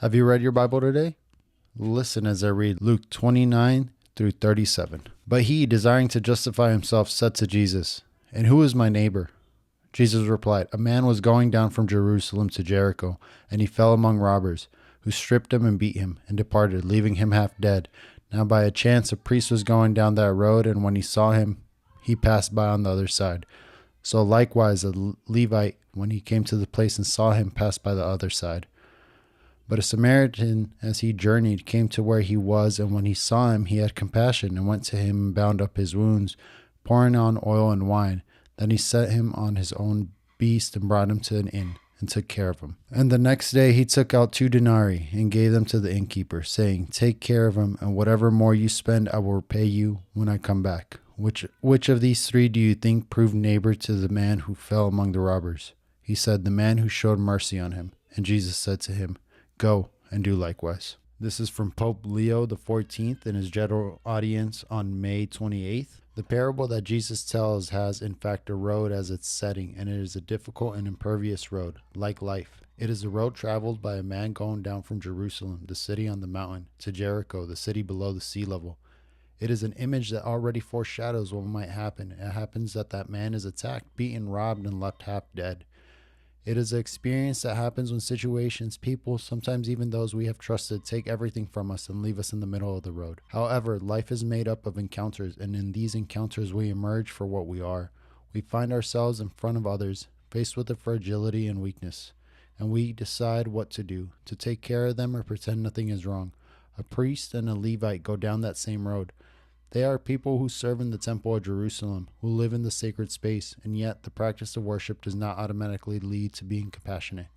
Have you read your Bible today? Listen as I read Luke 29 through 37. But he, desiring to justify himself, said to Jesus, "And who is my neighbor?" Jesus replied, "A man was going down from Jerusalem to Jericho, and he fell among robbers, who stripped him and beat him, and departed, leaving him half dead. Now by a chance a priest was going down that road, and when he saw him, he passed by on the other side. So likewise a Levite, when he came to the place and saw him, passed by the other side. But a Samaritan, as he journeyed, came to where he was, and when he saw him, he had compassion, and went to him and bound up his wounds, pouring on oil and wine. Then he set him on his own beast and brought him to an inn, and took care of him. And the next day he took out 2 denarii, and gave them to the innkeeper, saying, Take care of him, and whatever more you spend I will repay you when I come back. Which of these 3 do you think proved neighbor to the man who fell among the robbers? He said, The man who showed mercy on him. And Jesus said to him, Go and do likewise. This is from Pope Leo XIV in his general audience on May 28th. The parable that Jesus tells has, in fact, a road as its setting, and it is a difficult and impervious road, like life. It is a road traveled by a man going down from Jerusalem, the city on the mountain, to Jericho, the city below the sea level. It is an image that already foreshadows what might happen. It happens that man is attacked, beaten, robbed, and left half dead. It is an experience that happens when situations, people, sometimes even those we have trusted, take everything from us and leave us in the middle of the road. However, life is made up of encounters, and in these encounters we emerge for what we are. We find ourselves in front of others, faced with their fragility and weakness, and we decide what to do, to take care of them or pretend nothing is wrong. A priest and a Levite go down that same road. They are people who serve in the temple of Jerusalem, who live in the sacred space, and yet the practice of worship does not automatically lead to being compassionate.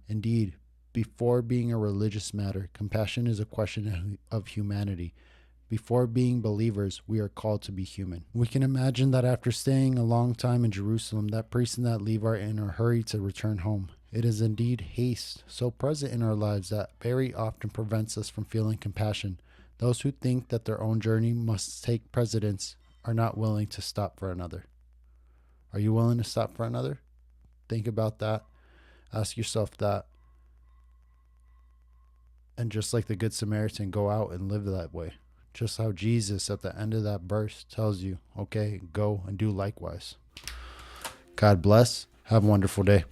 Indeed, before being a religious matter, compassion is a question of humanity. Before being believers, we are called to be human. We can imagine that after staying a long time in Jerusalem, that priest and that Levite are in a hurry to return home. It is indeed haste, so present in our lives, that very often prevents us from feeling compassion. Those who think that their own journey must take precedence are not willing to stop for another. Are you willing to stop for another? Think about that. Ask yourself that. And just like the Good Samaritan, go out and live that way. Just how Jesus at the end of that verse tells you, okay, go and do likewise. God bless. Have a wonderful day.